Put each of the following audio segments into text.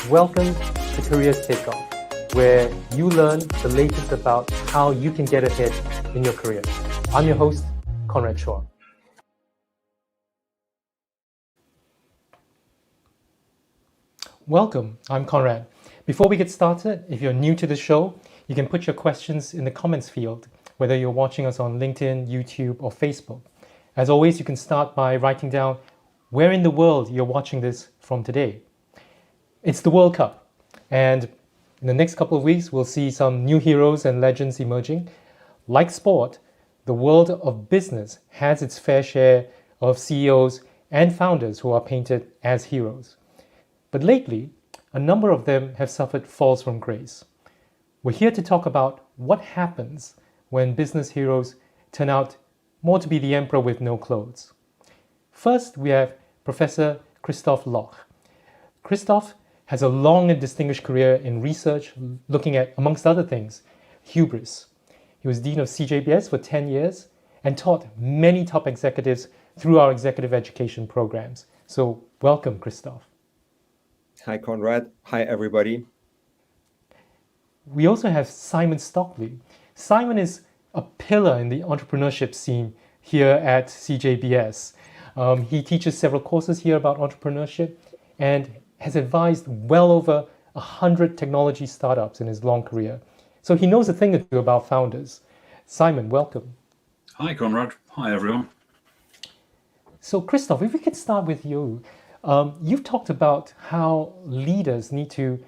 Welcome to Careers Takeoff, where you learn the latest about how you can get ahead in your career. I'm your host, Conrad Shaw. Welcome, I'm Conrad. Before we get started, if you're new to the show, you can put your questions in the comments field, whether you're watching us on LinkedIn, YouTube, or Facebook. As always, you can start by writing down where in the world you're watching this from today. It's the World Cup, and in the next couple of weeks, we'll see some new heroes and legends emerging. Like sport, the world of business has its fair share of CEOs and founders who are painted as heroes. But lately, a number of them have suffered falls from grace. We're here to talk about what happens when business heroes turn out more to be the emperor with no clothes. First, we have Professor Christoph Loch. Christoph has a long and distinguished career in research, looking at, amongst other things, hubris. He was Dean of CJBS for 10 years and taught many top executives through our executive education programs. So welcome, Christoph. Hi, Conrad. Hi, everybody. We also have Simon Stockley. Simon is a pillar in the entrepreneurship scene here at CJBS. He teaches several courses here about entrepreneurship and has advised well over 100 technology startups in his long career. So he knows a thing or two about founders. Simon, welcome. Hi, Conrad. Hi, everyone. So Christoph, if we could start with you. You've talked about how leaders need to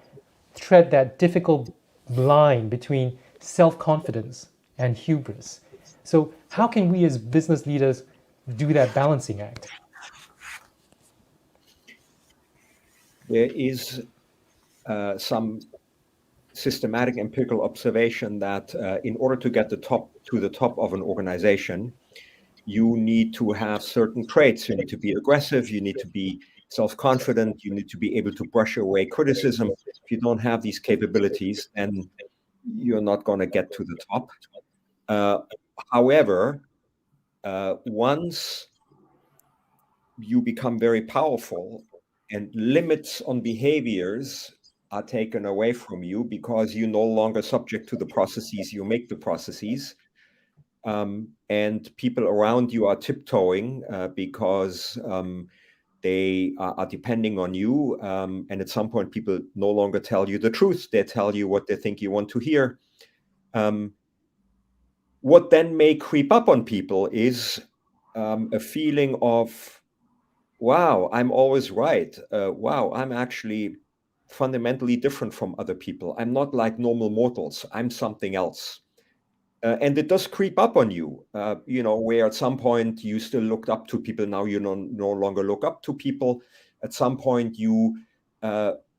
tread that difficult line between self-confidence and hubris. So how can we as business leaders do that balancing act? There is some systematic empirical observation that in order to get to the top of an organization, you need to have certain traits. You need to be aggressive. You need to be self-confident. You need to be able to brush away criticism. If you don't have these capabilities, then you're not going to get to the top. However, once you become very powerful and limits on behaviors are taken away from you because you're no longer subject to the processes, you make the processes, and people around you are tiptoeing because they are depending on you. And at some point, people no longer tell you the truth. They tell you what they think you want to hear. What then may creep up on people is a feeling of, wow, I'm always right. Wow, I'm actually fundamentally different from other people. I'm not like normal mortals. I'm something else. And it does creep up on you, where at some point you still looked up to people. Now you no longer look up to people. At some point you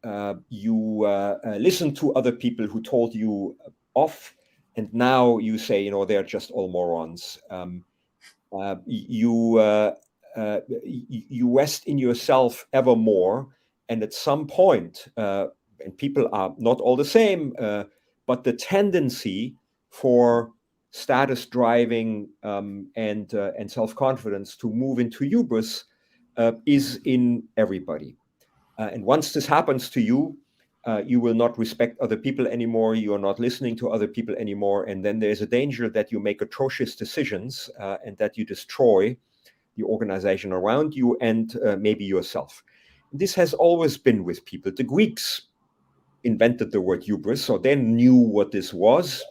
listen to other people who told you off. And now you say, they're just all morons. You rest in yourself ever more. And at some point, and people are not all the same, but the tendency for status driving and self-confidence to move into hubris is in everybody. And once this happens to you, you will not respect other people anymore. You are not listening to other people anymore. And then there's a danger that you make atrocious decisions and that you destroy the organization around you and maybe yourself. This has always been with people. The Greeks invented the word hubris, so they knew what this was.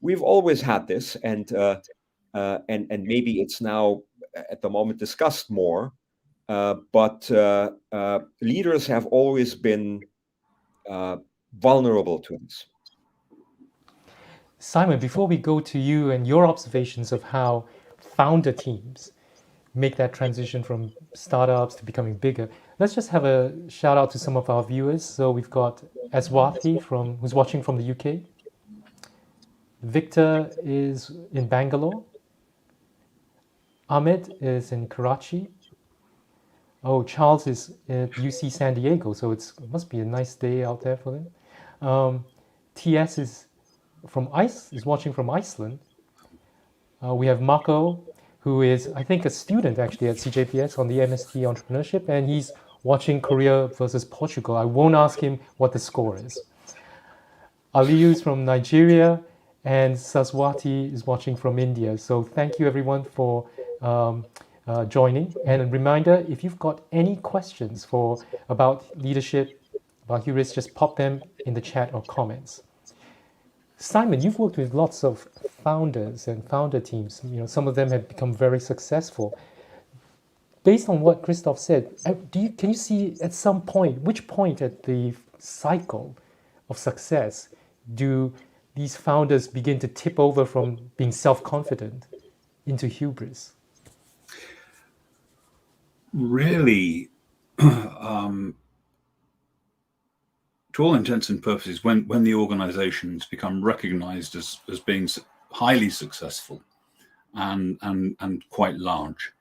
We've always had this, and maybe it's now at the moment discussed more. But leaders have always been vulnerable to this. Simon, before we go to you and your observations of how founder teams make that transition from startups to becoming bigger, let's just have a shout out to some of our viewers. So we've got Aswathi who's watching from the UK. Victor is in Bangalore. Ahmed is in Karachi. Oh, Charles is at UC San Diego, so it must be a nice day out there for them. TS is watching from Iceland. We have Marco, who is, I think, a student actually at CJBS on the MST Entrepreneurship, and he's watching Korea versus Portugal. I won't ask him what the score is. Aliyu is from Nigeria, and Saswati is watching from India. So thank you everyone for joining. And a reminder, if you've got any questions about leadership, about Hubris, just pop them in the chat or comments. Simon, you've worked with lots of founders and founder teams. Some of them have become very successful. Based on what Christoph said, can you see at some point, which point at the cycle of success do these founders begin to tip over from being self-confident into hubris? Really, to all intents and purposes, when the organizations become recognized as being highly successful and quite large.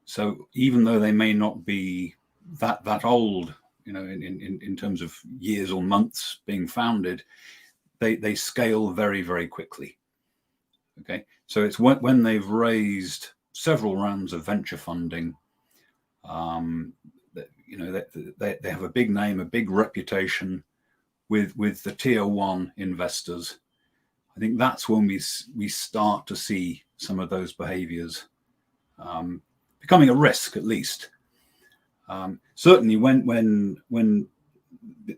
So even though they may not be that old, in terms of years or months being founded, they scale very, very quickly. Okay, so it's when they've raised several rounds of venture funding, they have a big name, a big reputation with the tier one investors. I think that's when we start to see some of those behaviors becoming a risk, at least. Certainly when the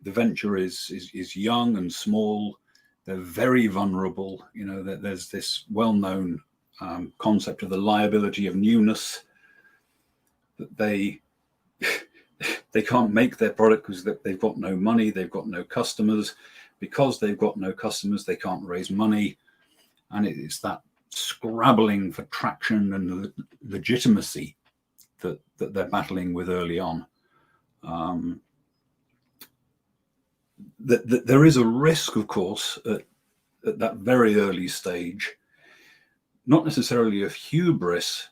venture is young and small, they're very vulnerable. There's this well-known concept of the liability of newness, that they can't make their product because they've got no money, they've got no customers. Because they've got no customers, they can't raise money. And it's that scrabbling for traction and legitimacy that they're battling with early on. There is a risk, of course, at that very early stage, not necessarily of hubris,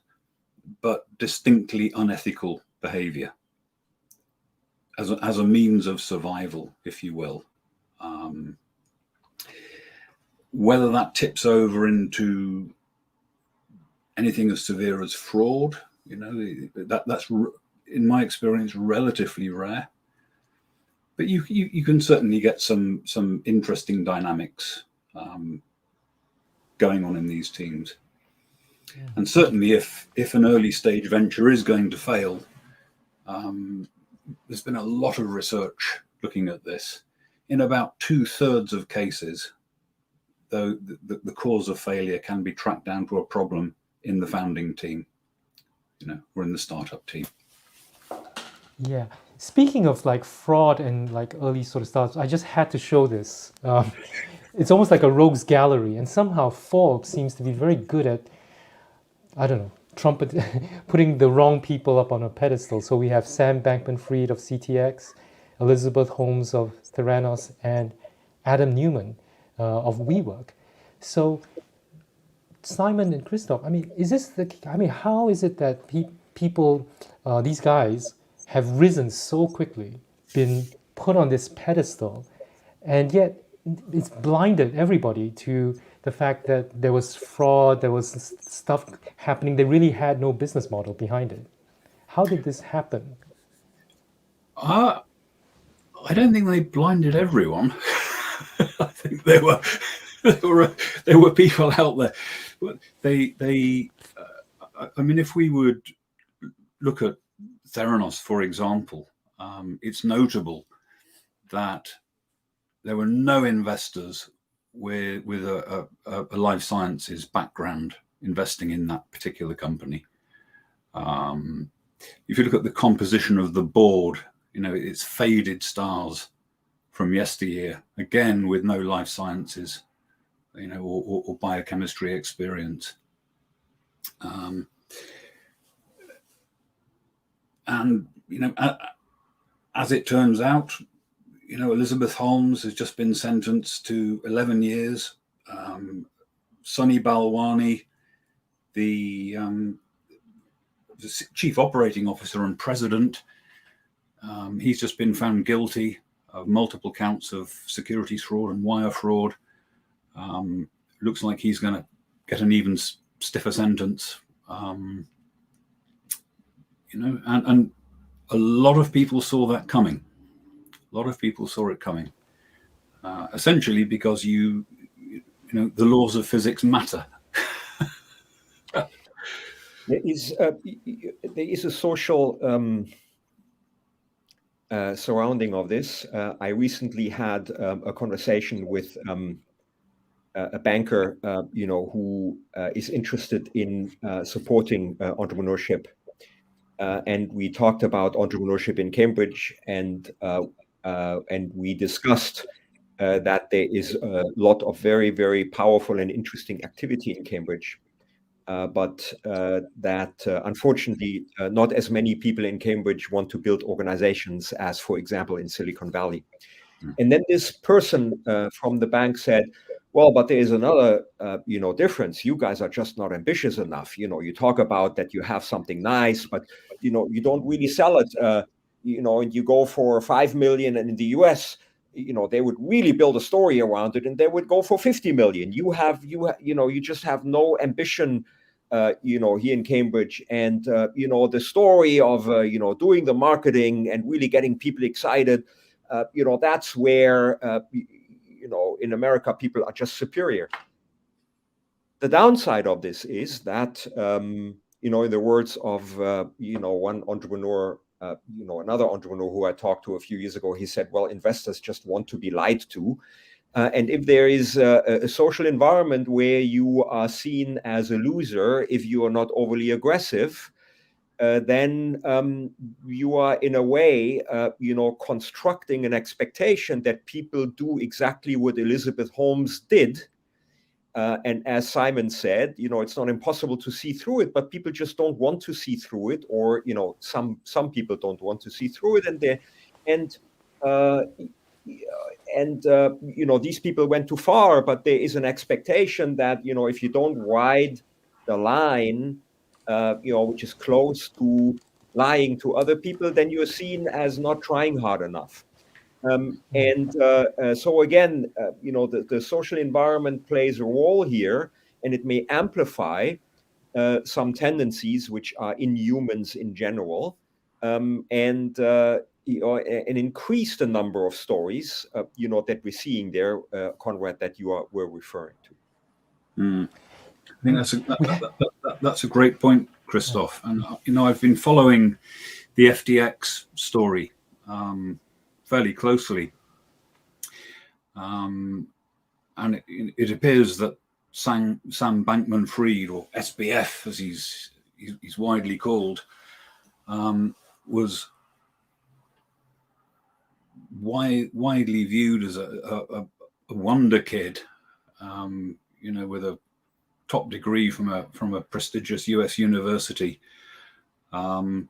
but distinctly unethical behavior as a means of survival, if you will. Whether that tips over into anything as severe as fraud, that's in my experience relatively rare. But you can certainly get some interesting dynamics going on in these teams. Yeah. And certainly if an early stage venture is going to fail, there's been a lot of research looking at this. In about 2/3 of cases, though, the cause of failure can be tracked down to a problem in the founding team, or in the startup team. Yeah. Speaking of like fraud and like early sort of startups, I just had to show this. It's almost like a rogues gallery, and somehow Forbes seems to be very good at, I don't know, putting the wrong people up on a pedestal. So we have Sam Bankman-Fried of CTX, Elizabeth Holmes of Theranos, and Adam Newman of WeWork. So Simon and Christoph, how is it that people, these guys, have risen so quickly, been put on this pedestal, and yet it's blinded everybody to the fact that there was fraud, there was stuff happening, they really had no business model behind it. How did this happen? I don't think they blinded everyone. I think there were people out there. If we would look at Theranos, for example, it's notable that there were no investors with a life sciences background investing in that particular company. If you look at the composition of the board, it's faded stars from yesteryear, again with no life sciences, or biochemistry experience. As it turns out, Elizabeth Holmes has just been sentenced to 11 years. Sunny Balwani, the chief operating officer and president, he's just been found guilty of multiple counts of securities fraud and wire fraud. Looks like he's going to get an even stiffer sentence. And a lot of people saw that coming. A lot of people saw it coming, essentially because the laws of physics matter. There is a social surrounding of this. I recently had a conversation with a banker, who is interested in supporting entrepreneurship, and we talked about entrepreneurship in Cambridge, and we discussed that there is a lot of very, very powerful and interesting activity in Cambridge. But that unfortunately, not as many people in Cambridge want to build organizations as, for example, in Silicon Valley. And then this person from the bank said, well, but there is another, difference. You guys are just not ambitious enough. You talk about that you have something nice, but, you don't really sell it, and you go for 5 million, and in the US, they would really build a story around it, and they would go for 50 million. You just have no ambition, here in Cambridge. And, the story of, doing the marketing and really getting people excited, that's where, in America, people are just superior. The downside of this is that, in the words of, one entrepreneur, another entrepreneur who I talked to a few years ago, he said, well, investors just want to be lied to. And if there is a social environment where you are seen as a loser, if you are not overly aggressive, then you are in a way, constructing an expectation that people do exactly what Elizabeth Holmes did. And as Simon said, it's not impossible to see through it, but people just don't want to see through it, or some people don't want to see through it, and these people went too far. But there is an expectation that if you don't ride the line, which is close to lying to other people, then you're seen as not trying hard enough. So again, the social environment plays a role here, and it may amplify some tendencies which are in humans in general, and increase the number of stories, that we're seeing there, Conrad, that you were referring to. I think that's a great point, Christoph. And I've been following the FTX story fairly closely, and it appears that Sam Bankman-Fried, or SBF as he's widely called, was widely viewed as a wonder kid, with a top degree from a prestigious US university, and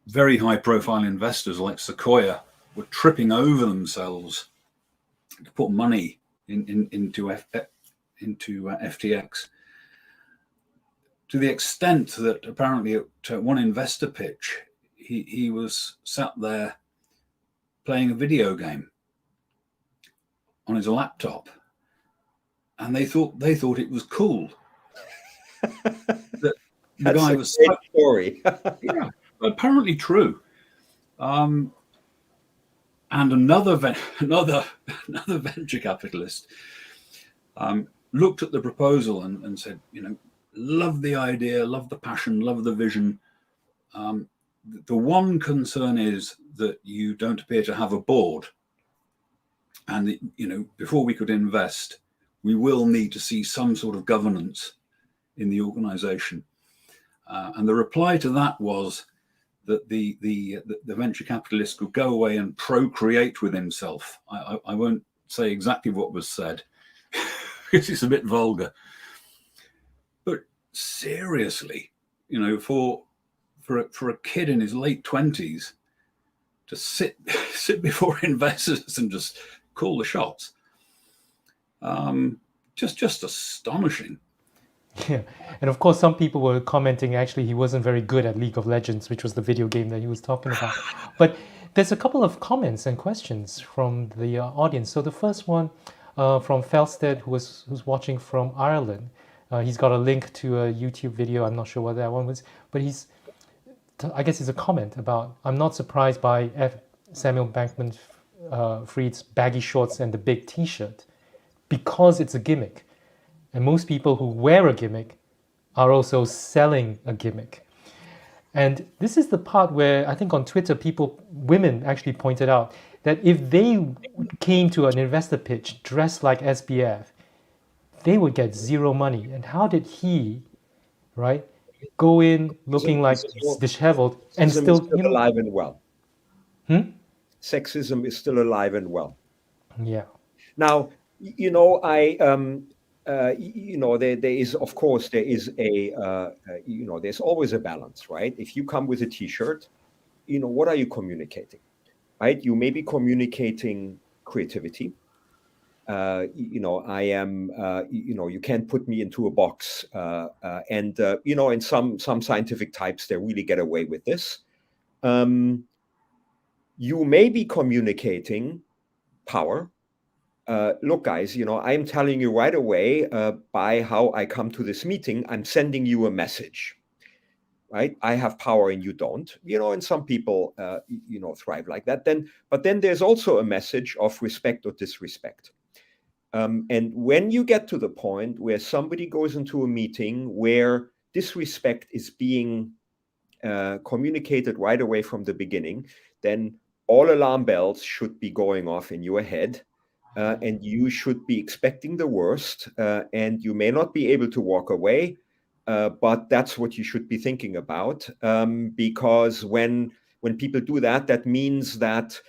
very high profile investors like Sequoia were tripping over themselves to put money into FTX, to the extent that apparently at one investor pitch he was sat there playing a video game on his laptop, and they thought it was cool. The guy was a great story. Yeah, apparently true. And another venture capitalist looked at the proposal and said, love the idea, love the passion, love the vision. The one concern is that you don't appear to have a board, and before we could invest, we will need to see some sort of governance in the organization. And the reply to that was that the venture capitalist could go away and procreate with himself. I won't say exactly what was said because it's a bit vulgar. But seriously, for a kid in his late 20s to sit before investors and just call the shots, just astonishing. Yeah, and of course, some people were commenting actually he wasn't very good at League of Legends, which was the video game that he was talking about. But there's a couple of comments and questions from the audience. So the first one from Felsted, who's watching from Ireland, He's got a link to a YouTube video. I'm not sure what that one was, but I guess it's a comment about, I'm not surprised by Samuel Bankman-Fried's baggy shorts and the big T-shirt because it's a gimmick. And most people who wear a gimmick are also selling a gimmick. And this is the part where I think on Twitter, women actually pointed out that if they came to an investor pitch dressed like SBF, they would get zero money. And how did he, right, go in looking like disheveled and still alive and well? Hmm? Sexism is still alive and well. Yeah. Now, there is, of course, there's always a balance, right? If you come with a T-shirt, what are you communicating, right? You may be communicating creativity. I am, you can't put me into a box. And some scientific types, they really get away with this. You may be communicating power. Look, guys, I'm telling you right away by how I come to this meeting, I'm sending you a message, right? I have power and you don't, and some people, thrive like that. But then there's also a message of respect or disrespect. And when you get to the point where somebody goes into a meeting where disrespect is being communicated right away from the beginning, then all alarm bells should be going off in your head. And you should be expecting the worst, and you may not be able to walk away, but that's what you should be thinking about, because when people do that, that means that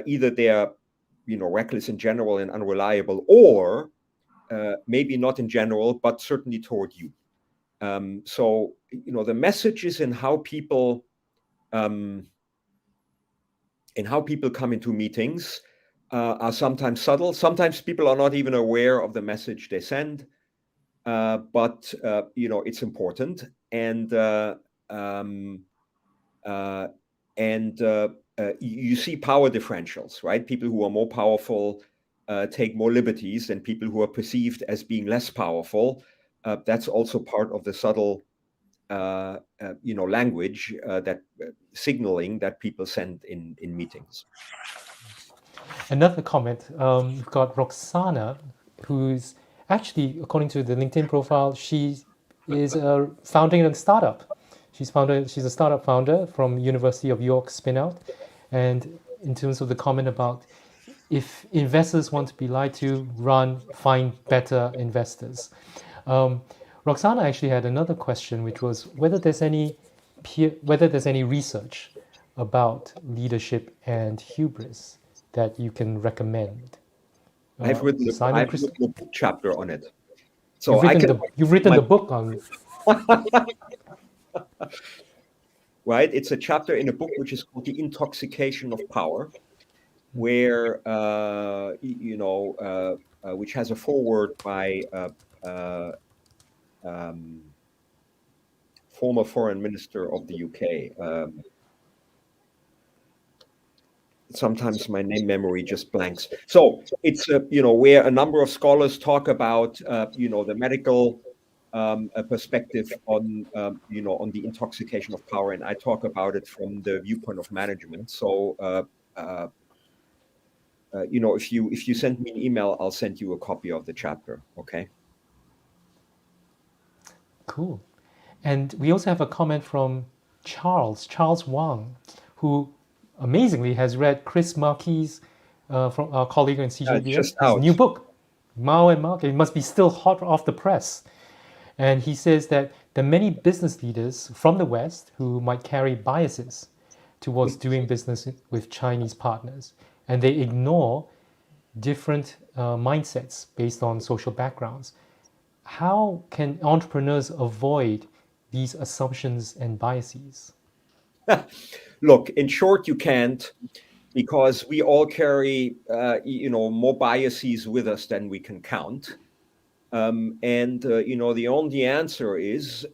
either they're reckless in general and unreliable, or maybe not in general, but certainly toward you. So the message is in how people come into meetings. Are sometimes subtle. Sometimes people are not even aware of the message they send, but it's important. And you see power differentials, right? People who are more powerful take more liberties than people who are perceived as being less powerful. That's also part of the subtle, language that signaling that people send in meetings. Another comment, we've got Roxana, who's actually, according to the LinkedIn profile, she is founding a startup. She's a startup founder from University of York spinout. And in terms of the comment about if investors want to be lied to, find better investors. Roxana actually had another question, which was whether there's any research about leadership and hubris that you can recommend. I've written a book chapter on it. So you've written the book on right? It's a chapter in a book which is called The Intoxication of Power, where which has a foreword by former foreign minister of the UK. Sometimes my name memory just blanks. So it's where a number of scholars talk about the medical perspective on on the intoxication of power, and I talk about it from the viewpoint of management. So if you send me an email, I'll send you a copy of the chapter. Okay. Cool. And we also have a comment from Charles Wang, who amazingly has read Chris Marquis, from our colleague in CJBS, his new book, Mao and Mark. It must be still hot off the press. And he says that there are many business leaders from the West who might carry biases towards doing business with Chinese partners, and they ignore different mindsets based on social backgrounds. How can entrepreneurs avoid these assumptions and biases? Look, in short, you can't, because we all carry, more biases with us than we can count. The only answer is,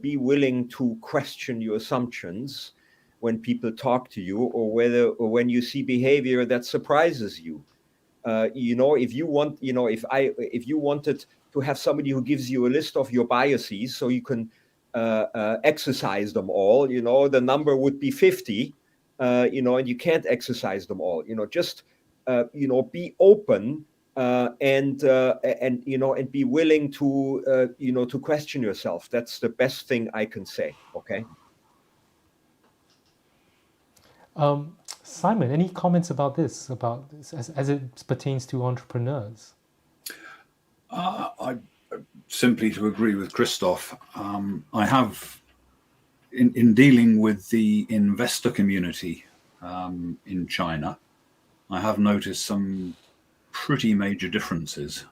be willing to question your assumptions when people talk to you, or when you see behavior that surprises you. If you want, if you wanted to have somebody who gives you a list of your biases so you can exercise them all, the number would be 50, and you can't exercise them all. Just be open, and be willing to to question yourself. That's the best thing I can say. Okay. Simon, any comments about this as it pertains to entrepreneurs? I simply to agree with Christoph. I have, in dealing with the investor community in China, I have noticed some pretty major differences,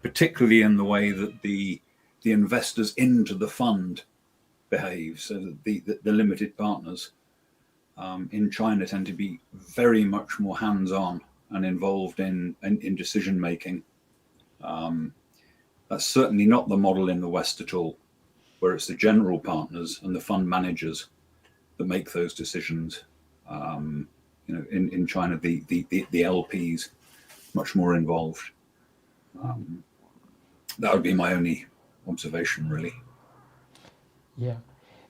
particularly in the way that the investors into the fund behave. So that the limited partners in China tend to be very much more hands-on and involved in decision making. That's certainly not the model in the West at all, where it's the general partners and the fund managers that make those decisions. In China, the LPs much more involved. That would be my only observation, really. Yeah.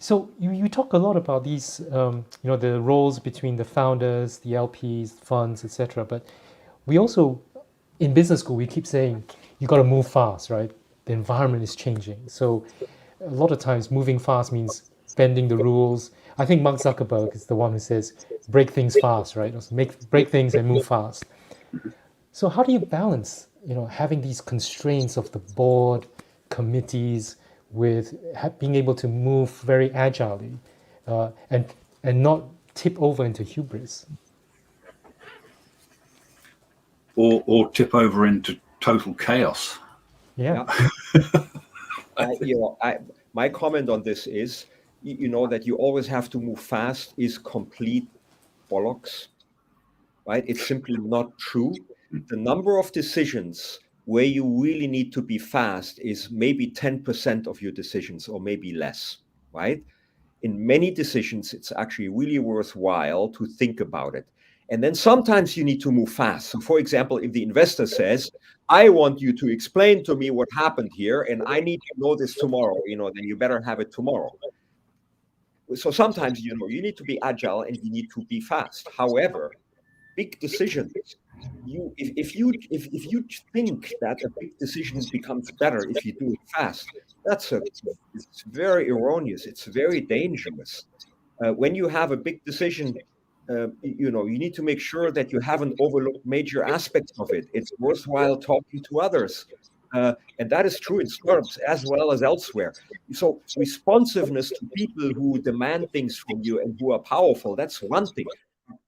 So you talk a lot about these, the roles between the founders, the LPs, funds, etc. But we also, in business school, we keep saying you got to move fast, right? The environment is changing. So a lot of times moving fast means bending the rules. I think Mark Zuckerberg is the one who says break things fast, right? Break things and move fast. So how do you balance, having these constraints of the board, committees, with being able to move very agilely, and not tip over into hubris, or tip over into total chaos? Yeah. My comment on this is, that you always have to move fast is complete bollocks, right? It's simply not true. The number of decisions where you really need to be fast is maybe 10% of your decisions, or maybe less, right? In many decisions, it's actually really worthwhile to think about it. And then sometimes you need to move fast. So for example, if the investor says, I want you to explain to me what happened here, and I need to know this tomorrow, then you better have it tomorrow. So sometimes, you need to be agile and you need to be fast. However, big decisions, if you think that a big decision becomes better if you do it fast, it's very erroneous. It's very dangerous. When you have a big decision, you need to make sure that you haven't overlooked major aspects of it. It's worthwhile talking to others. And that is true in startups as well as elsewhere. So responsiveness to people who demand things from you and who are powerful, that's one thing.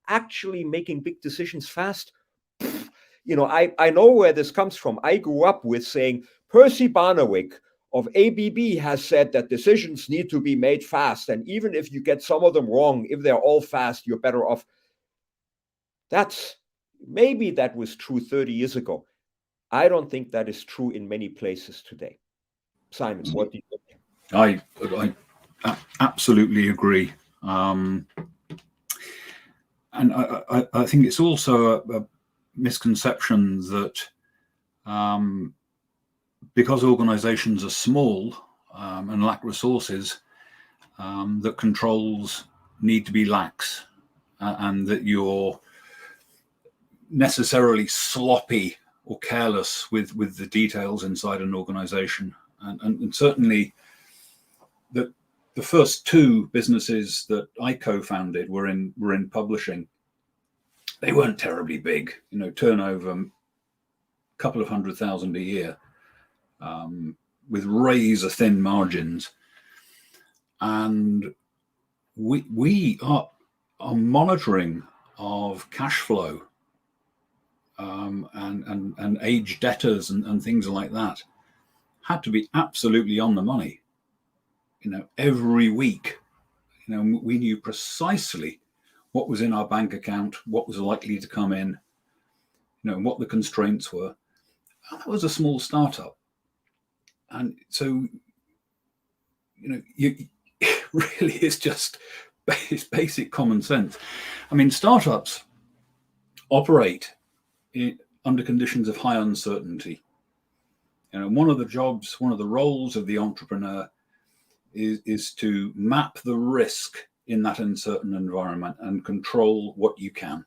Actually making big decisions fast, I know where this comes from. I grew up with saying Percy Barnawick of ABB has said that decisions need to be made fast. And even if you get some of them wrong, if they're all fast, you're better off. Maybe that was true 30 years ago. I don't think that is true in many places today. Simon, what do you think? I absolutely agree. And I think it's also a misconception that because organizations are small and lack resources, that controls need to be lax, and that you're necessarily sloppy or careless with the details inside an organization. And certainly the first two businesses that I co-founded were in publishing. They weren't terribly big, turnover a couple of 100,000 a year, with razor thin margins. And we are monitoring of cash flow and age debtors and things like that had to be absolutely on the money. Every week, we knew precisely what was in our bank account, what was likely to come in, what the constraints were. And that was a small startup. And so, it really is just basic common sense. I mean, startups operate under conditions of high uncertainty. One of the roles of the entrepreneur is to map the risk in that uncertain environment and control what you can.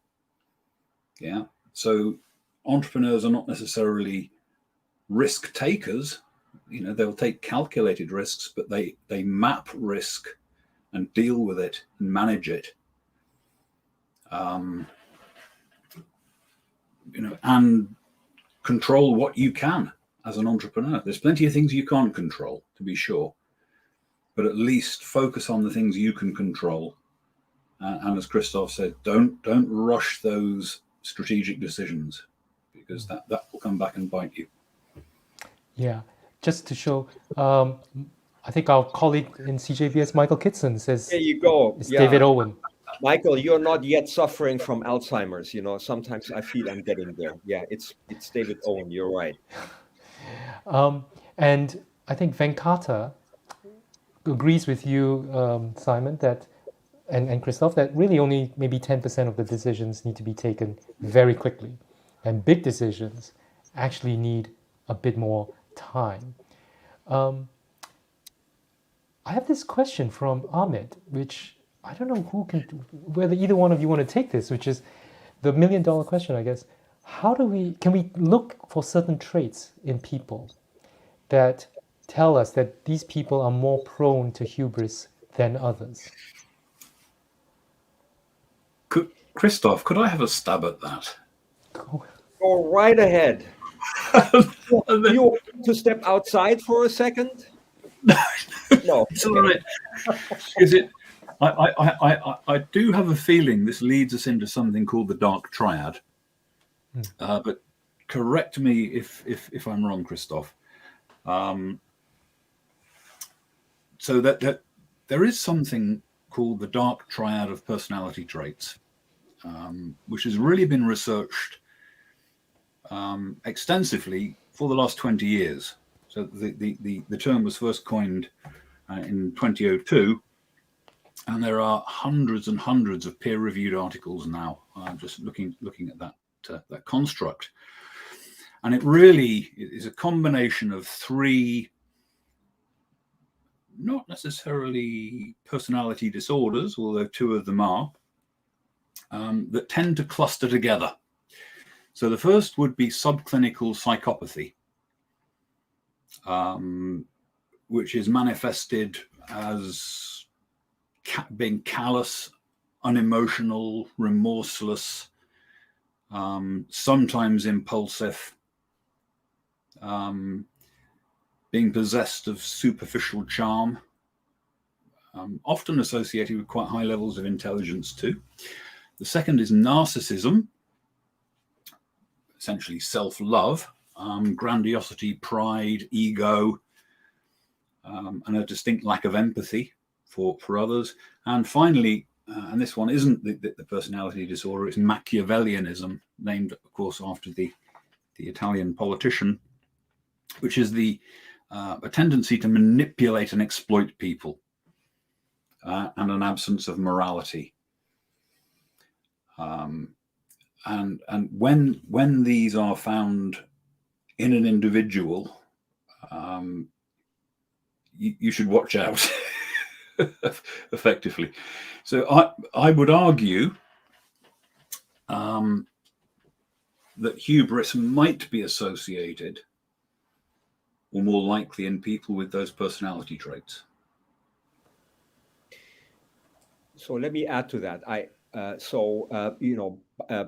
Yeah. So entrepreneurs are not necessarily risk takers. They'll take calculated risks, but they map risk and deal with it and manage it. And control what you can as an entrepreneur. There's plenty of things you can't control, to be sure, but at least focus on the things you can control. And as Christoph said, don't rush those strategic decisions, because that will come back and bite you. Yeah, just to show, I think our colleague in CJBS, Michael Kitson, says, there you go. It's David Owen. Michael, you're not yet suffering from Alzheimer's. Sometimes I feel I'm getting there. Yeah, it's David Owen. You're right. And I think Venkata agrees with you, Simon, that and Christoph, that really only maybe 10% of the decisions need to be taken very quickly, and big decisions actually need a bit more time. I have this question from Ahmed, which I don't know whether either one of you want to take this, which is the $1 million question, I guess. Can we look for certain traits in people that tell us that these people are more prone to hubris than others? Christoph, could I have a stab at that? Go right ahead. You want to step outside for a second? No. It's all right. Is it? I do have a feeling this leads us into something called the dark triad. But correct me if I'm wrong, Christoph. So that there is something called the dark triad of personality traits, which has really been researched extensively for the last 20 years. So the term was first coined in 2002, and there are hundreds and hundreds of peer-reviewed articles now. Just looking at that construct, and it really is a combination of three, not necessarily personality disorders, although two of them are, that tend to cluster together. So the first would be subclinical psychopathy, which is manifested as being callous, unemotional, remorseless, sometimes impulsive, being possessed of superficial charm, often associated with quite high levels of intelligence too. The second is narcissism, essentially self-love, grandiosity, pride, ego, and a distinct lack of empathy for others. And finally, and this one isn't the personality disorder, it's Machiavellianism, named, of course, after the Italian politician, which is a tendency to manipulate and exploit people, and an absence of morality. And when these are found in an individual, you should watch out. Effectively. So I would argue that hubris might be associated, or more likely, in people with those personality traits. So let me add to that.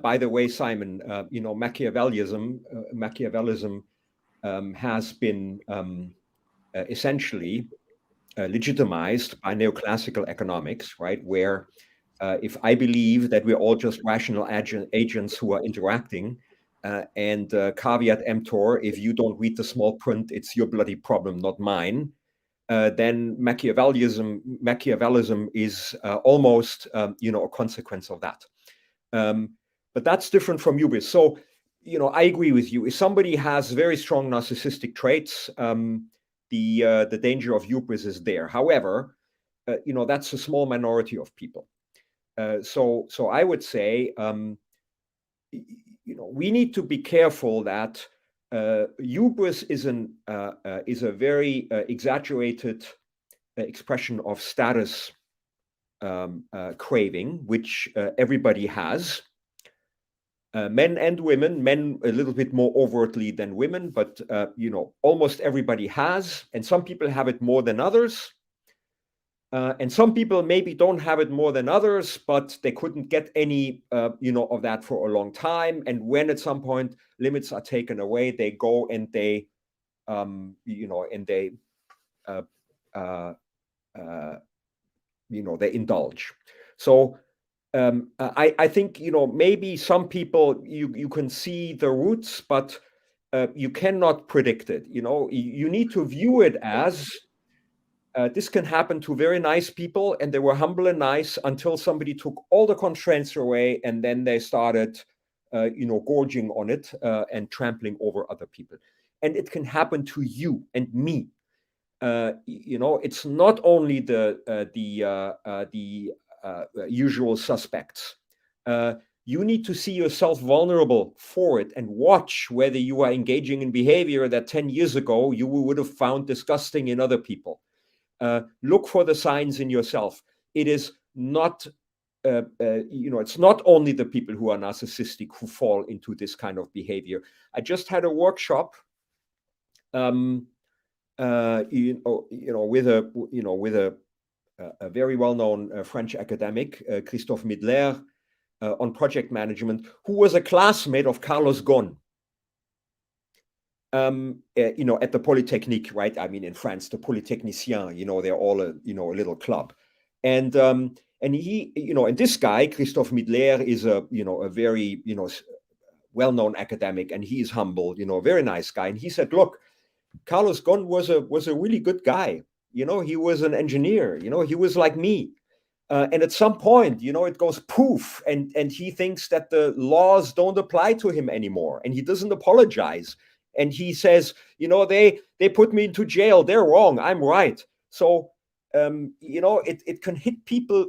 By the way, Simon, Machiavellism has been essentially legitimized by neoclassical economics, right? Where if I believe that we're all just rational agents who are interacting, and caveat emptor, if you don't read the small print, it's your bloody problem, not mine, then Machiavellism is almost a consequence of that. But that's different from hubris. So, I agree with you. If somebody has very strong narcissistic traits, the danger of hubris is there. However, that's a small minority of people. So I would say we need to be careful that hubris is a very exaggerated expression of status craving, which everybody has. Men and women, men a little bit more overtly than women, but almost everybody has, and some people have it more than others. And some people maybe don't have it more than others, but they couldn't get any, of that for a long time. And when at some point limits are taken away, they go and they, they indulge. So I think, maybe some people, you can see the roots, but you cannot predict it. You need to view it as this can happen to very nice people, and they were humble and nice until somebody took all the constraints away, and then they started, gorging on it and trampling over other people. And it can happen to you and me. It's not only the usual suspects. You need to see yourself vulnerable for it and watch whether you are engaging in behavior that 10 years ago you would have found disgusting in other people. Look for the signs in yourself. It is not, it's not only the people who are narcissistic who fall into this kind of behavior. I just had a workshop, with a very well-known French academic, Christoph on project management, who was a classmate of Carlos Ghosn. At the Polytechnique, right? I mean, in France, the Polytechniciens, they're all a little club. And he, and this guy, Christoph Midler, is a very, well-known academic, and he is humble, very nice guy. And he said, look, Carlos Ghosn was a really good guy. He was an engineer, he was like me. And at some point, it goes poof, and he thinks that the laws don't apply to him anymore, and he doesn't apologize. And he says, they put me into jail. They're wrong. I'm right. So, it can hit people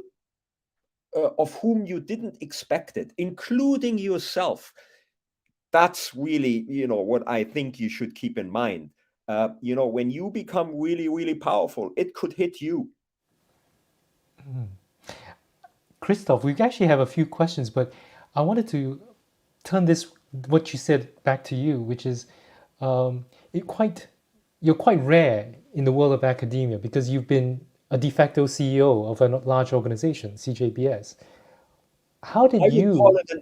of whom you didn't expect it, including yourself. That's really, what I think you should keep in mind. When you become really, really powerful, it could hit you. Christoph, we actually have a few questions, but I wanted to turn what you said back to you, which is you're quite rare in the world of academia because you've been a de facto CEO of a large organization, CJBS. How did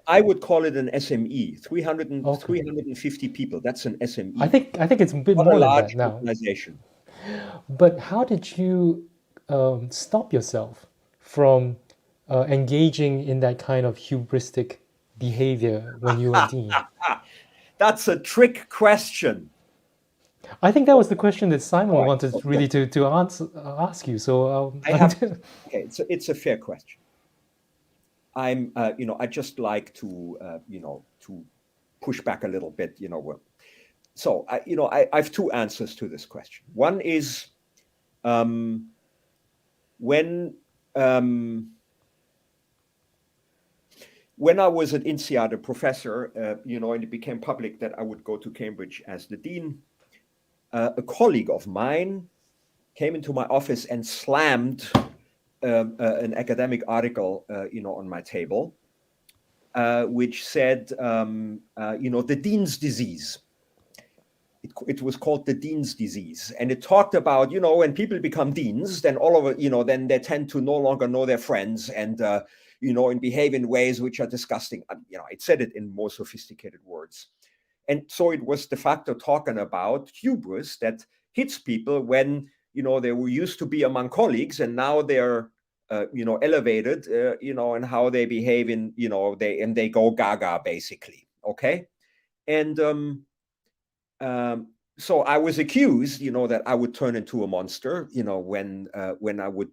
I would call it an SME, 350 people. That's an SME. I think it's a bit more than that now. Organization. But how did you stop yourself from engaging in that kind of hubristic behavior when you were dean? That's a trick question. I think that was the question that Simon wanted really to ask you. So okay, it's a fair question. I just like to to push back a little bit. So I have two answers to this question. One is when I was at INSEAD, a professor, and it became public that I would go to Cambridge as the dean, a colleague of mine came into my office and slammed an academic article, on my table, which said, the dean's disease. It was called the dean's disease, and it talked about, when people become deans, then all of it, then they tend to no longer know their friends and and behave in ways which are disgusting. It said it in more sophisticated words. And so it was de facto talking about hubris that hits people when, they were used to be among colleagues and now they're, elevated, and how they behave in, they go gaga, basically. Okay. And so I was accused, that I would turn into a monster, when I would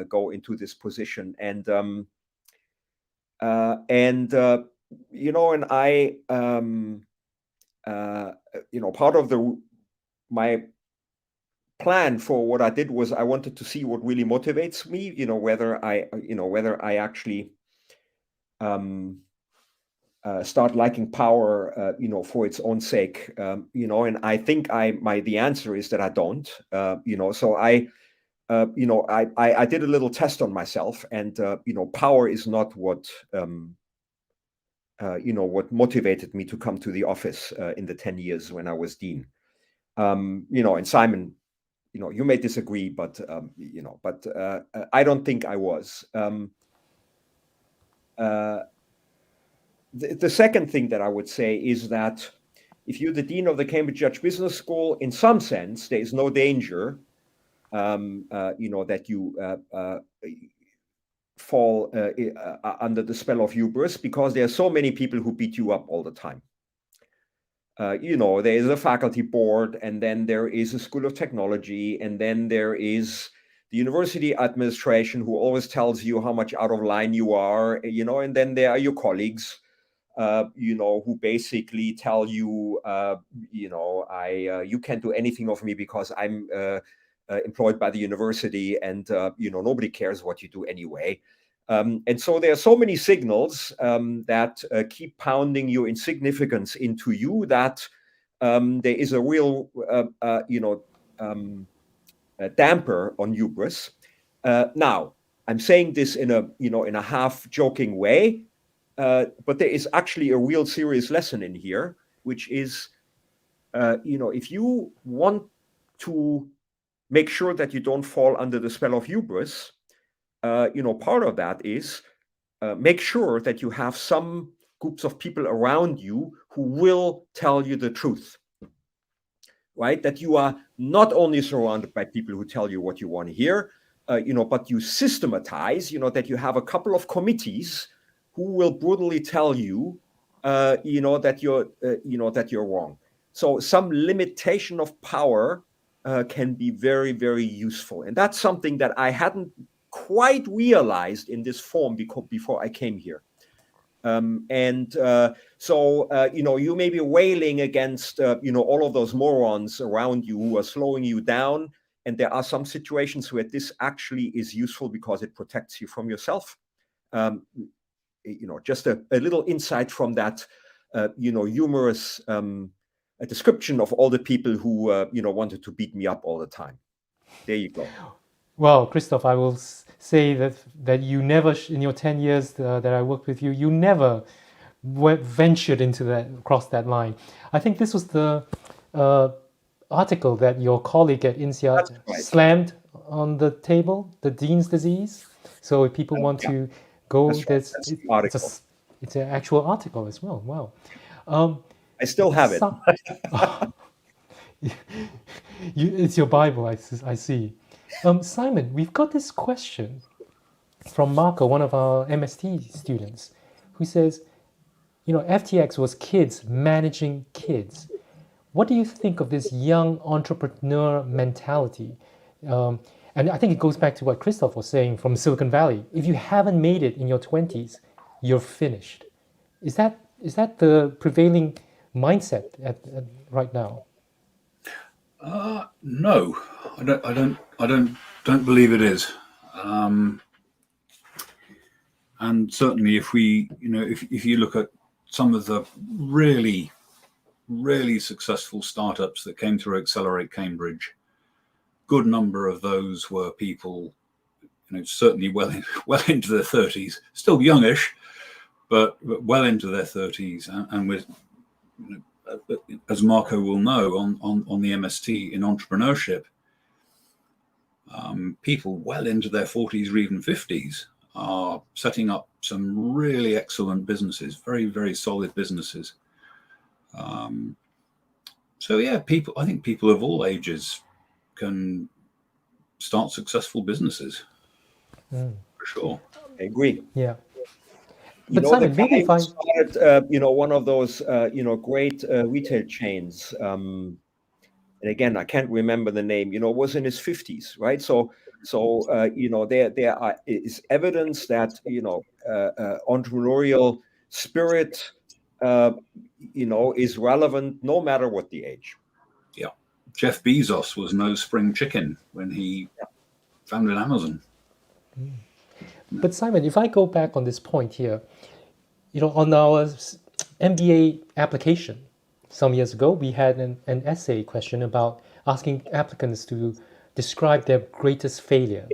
go into this position. And I, part of my plan for what I did was I wanted to see what really motivates me, whether I actually start liking power, for its own sake, and I think the answer is that I don't, so I did a little test on myself, and, power is not what motivated me to come to the office in the 10 years when I was dean. And Simon, you may disagree, but I don't think I was. The second thing that I would say is that if you're the dean of the Cambridge Judge Business School, in some sense, there is no danger, that you fall under the spell of hubris, because there are so many people who beat you up all the time. There is a faculty board, and then there is a school of technology, and then there is the university administration who always tells you how much out of line you are, and then there are your colleagues, who basically tell you, you can't do anything of me because I'm employed by the university, and nobody cares what you do anyway. And so there are so many signals that keep pounding your insignificance into you, that there is a real, damper on hubris. Now, I'm saying this in a half joking way, but there is actually a real serious lesson in here, which is, if you want to make sure that you don't fall under the spell of hubris, part of that is make sure that you have some groups of people around you who will tell you the truth, right? That you are not only surrounded by people who tell you what you want to hear, but you systematize, that you have a couple of committees who will brutally tell you, that you're wrong. So some limitation of power can be very, very useful. And that's something that I hadn't quite realized in this form before I came here. So you may be wailing against, all of those morons around you who are slowing you down. And there are some situations where this actually is useful because it protects you from yourself. Just a little insight from that, humorous description of all the people who, wanted to beat me up all the time. There you go. Well, Christoph, I will say that you never, in your 10 years that I worked with you, you never ventured across that line. I think this was the article that your colleague at INSEAD slammed on the table, the Dean's disease. So if people want to go, it's an actual article as well. Wow. I still have it. It's your Bible, I see. Simon, we've got this question from Marco, one of our MST students, who says, FTX was kids managing kids. What do you think of this young entrepreneur mentality? And I think it goes back to what Christoph was saying from Silicon Valley. If you haven't made it in your 20s, you're finished. Is that the prevailing mindset right now? No, I don't believe it is. And certainly, if you look at some of the really, really successful startups that came through Accelerate Cambridge, good number of those were people, certainly well into their 30s, still youngish, but well into their 30s, and with, as Marco will know, on the MST in entrepreneurship, people well into their 40s or even 50s are setting up some really excellent businesses, very, very solid businesses. So yeah, I think people of all ages can start successful businesses, for sure. I agree. Yeah. But Simon, maybe if I started, one of those, great retail chains, and again, I can't remember the name, was in his 50s, right? So there is evidence that, entrepreneurial spirit, is relevant no matter what the age. Yeah. Jeff Bezos was no spring chicken when he founded Amazon. But Simon, if I go back on this point here, on our MBA application. Some years ago, we had an essay question about asking applicants to describe their greatest failure.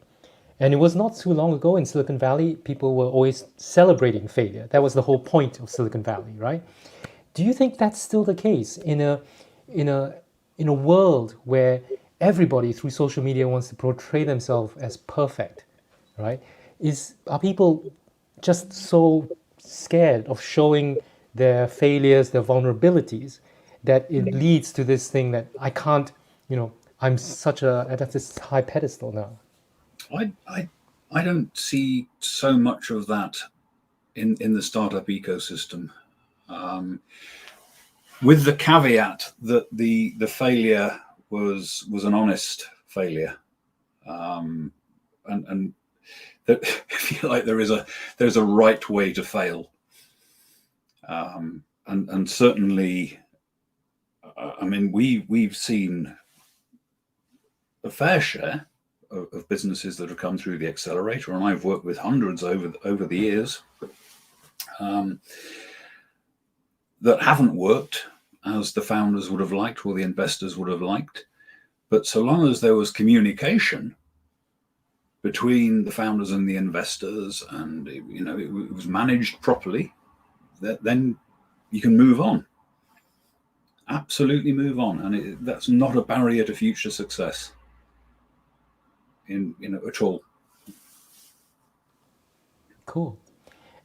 And it was not too long ago in Silicon Valley, people were always celebrating failure. That was the whole point of Silicon Valley, right? Do you think that's still the case in a world where everybody through social media wants to portray themselves as perfect, right? Are people just so scared of showing their failures, their vulnerabilities, that it leads to this thing that I can't, I'm at this high pedestal now? I don't see so much of that in the startup ecosystem, with the caveat that the failure was an honest failure, and that I feel like there's a right way to fail, and certainly, I mean, we've seen a fair share of businesses that have come through the accelerator, and I've worked with hundreds over the years, that haven't worked as the founders would have liked or the investors would have liked. But so long as there was communication between the founders and the investors, and it was managed properly, then you can move on. Absolutely move on, and that's not a barrier to future success at all. Cool.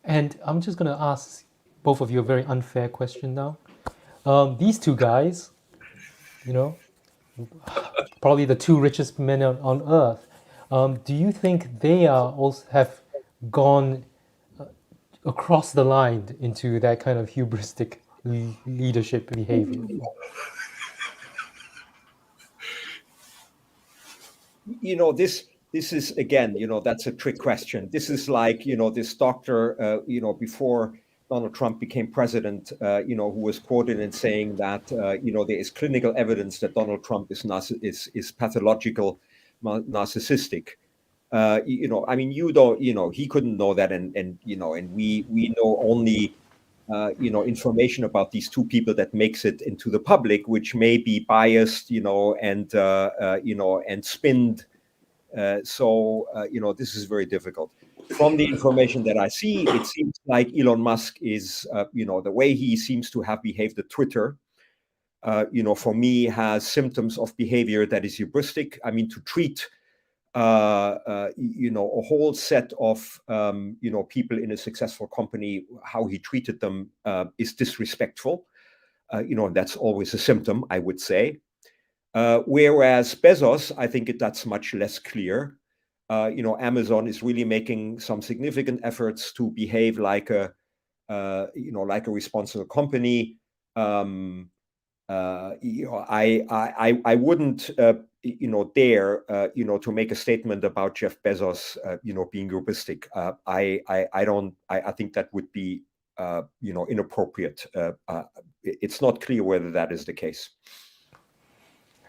And I'm just going to ask both of you a very unfair question now. These two guys, probably the two richest men on earth, do you think they have gone across the line into that kind of hubristic leadership behavior? This is, again, that's a trick question. This is like, this doctor, before Donald Trump became president, who was quoted in saying that, there is clinical evidence that Donald Trump is pathological narcissistic. I mean, he couldn't know that, and we know only, information about these two people that makes it into the public, which may be biased, and spinned. So this is very difficult. From the information that I see, it seems like Elon Musk is, the way he seems to have behaved at Twitter, for me, has symptoms of behavior that is hubristic. I mean, to treat, a whole set of, people in a successful company, how he treated them is disrespectful. That's always a symptom, I would say. Whereas Bezos, I think that's much less clear. Amazon is really making some significant efforts to behave like a responsible company. I wouldn't, dare, to make a statement about Jeff Bezos, being hubristic. I think that would be, inappropriate. It's not clear whether that is the case.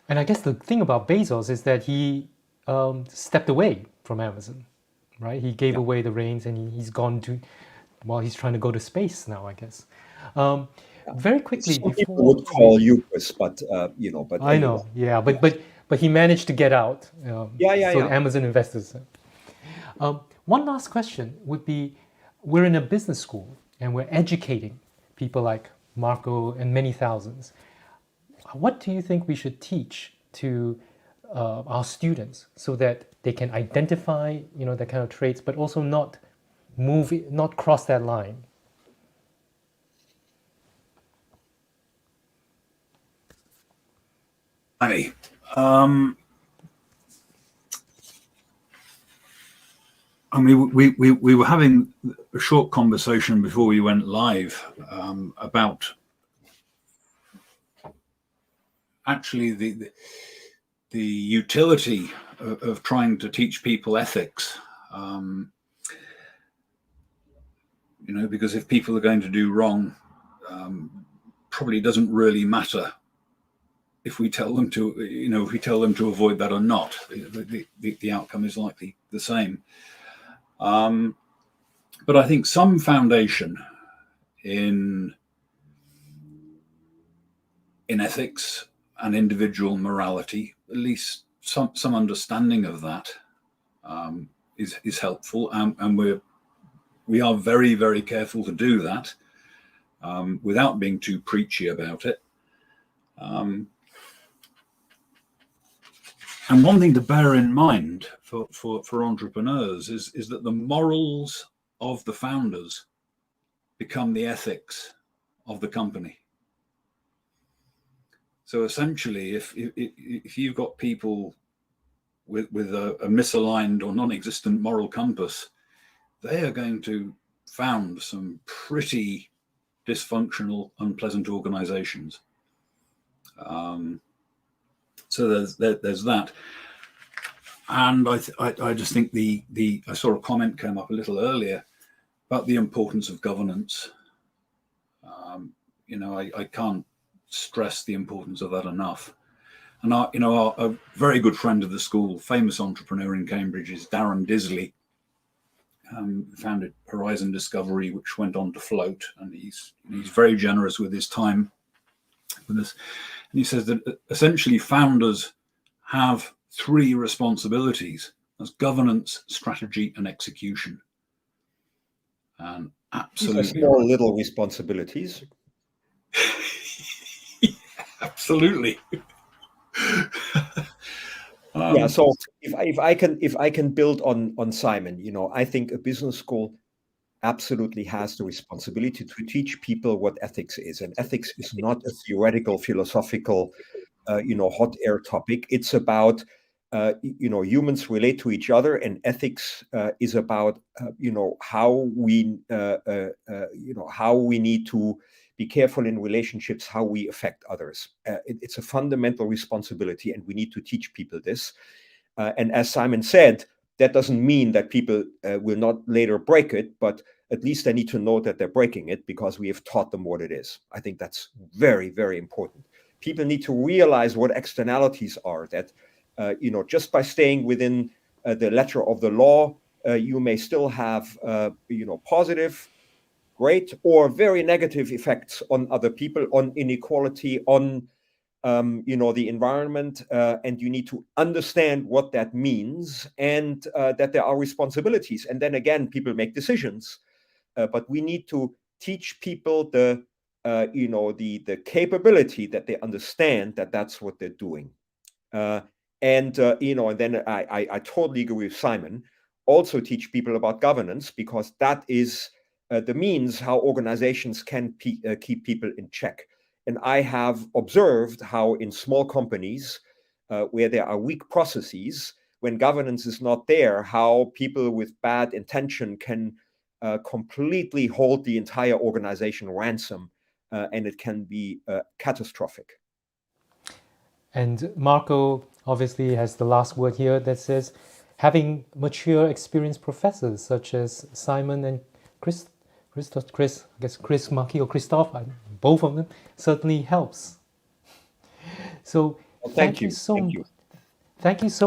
And I guess the thing about Bezos is that he stepped away from Amazon, right? He gave away the reins, and he's gone to, he's trying to go to space now, I guess. Very quickly, some people would call hubris, but but I know, yeah, but he managed to get out. The Amazon investors. One last question would be: we're in a business school, and we're educating people like Marco and many thousands. What do you think we should teach to our students so that they can identify, that kind of traits, but also not cross that line? We were having a short conversation before we went live about actually the utility of trying to teach people ethics, because if people are going to do wrong, probably doesn't really matter if we tell them to, avoid that or not. The outcome is likely the same. But I think some foundation in in ethics and individual morality. At least some understanding of that is helpful, and we are very, very careful to do that without being too preachy about it. And one thing to bear in mind for entrepreneurs is that the morals of the founders become the ethics of the company. So essentially, if you've got people with a misaligned or non-existent moral compass, they are going to found some pretty dysfunctional, unpleasant organizations. So there's that. And I just think I saw a comment came up a little earlier about the importance of governance. I can't stress the importance of that enough. And a very good friend of the school, famous entrepreneur in Cambridge, is Darren Disley. Founded Horizon Discovery, which went on to float, and he's very generous with his time with us. And he says that essentially founders have 3 responsibilities: as governance, strategy, and execution. And absolutely, these are small little responsibilities. Absolutely. Yeah. So if I can build on Simon, I think a business school absolutely has the responsibility to teach people what ethics is, and ethics is not a theoretical, philosophical, hot air topic. It's about humans relate to each other, and ethics is about how we need to be careful in relationships, how we affect others. It's a fundamental responsibility, and we need to teach people this. And as Simon said, that doesn't mean that people will not later break it, but at least they need to know that they're breaking it because we have taught them what it is. I think that's very, very important. People need to realize what externalities are, that, just by staying within the letter of the law, you may still have, positive, great, or very negative effects on other people, on inequality, on the environment, and you need to understand what that means, and that there are responsibilities. And then again, people make decisions, but we need to teach people the capability that they understand that that's what they're doing. And then I totally agree with Simon. Also teach people about governance, because that is the means how organizations can keep people in check. And I have observed how in small companies where there are weak processes, when governance is not there, how people with bad intention can completely hold the entire organization ransom, and it can be catastrophic. And Marco obviously has the last word here that says, having mature, experienced professors such as Simon and Chris, Marky or Christoph, both of them, certainly helps. So thank you so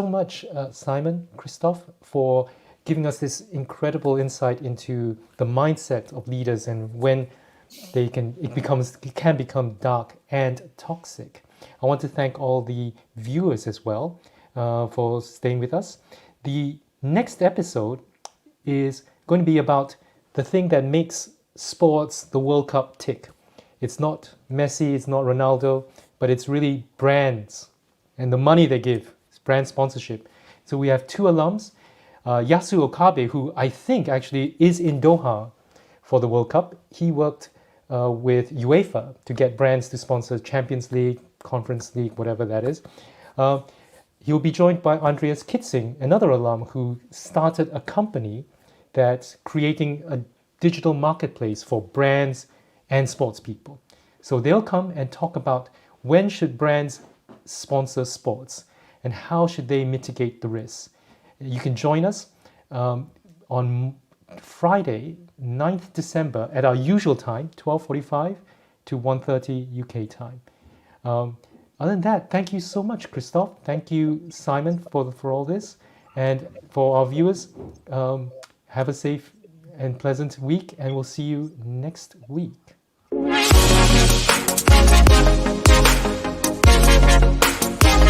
much, Simon, Christoph, for giving us this incredible insight into the mindset of leaders and when it can become dark and toxic. I want to thank all the viewers as well for staying with us. The next episode is going to be about the thing that makes sports, the World Cup, tick. It's not Messi, it's not Ronaldo, but it's really brands and the money they give. It's brand sponsorship. So we have 2 alums, Yasu Okabe, who I think actually is in Doha for the World Cup. He worked with UEFA to get brands to sponsor Champions League, Conference League, whatever that is. He'll be joined by Andreas Kitzing, another alum who started a company that's creating a digital marketplace for brands and sports people. So they'll come and talk about when should brands sponsor sports and how should they mitigate the risks. You can join us on Friday, 9th December at our usual time, 12:45 to 1:30 UK time. Other than that, thank you so much, Christoph. Thank you, Simon, for all this. And for our viewers, have a safe and pleasant week, and we'll see you next week.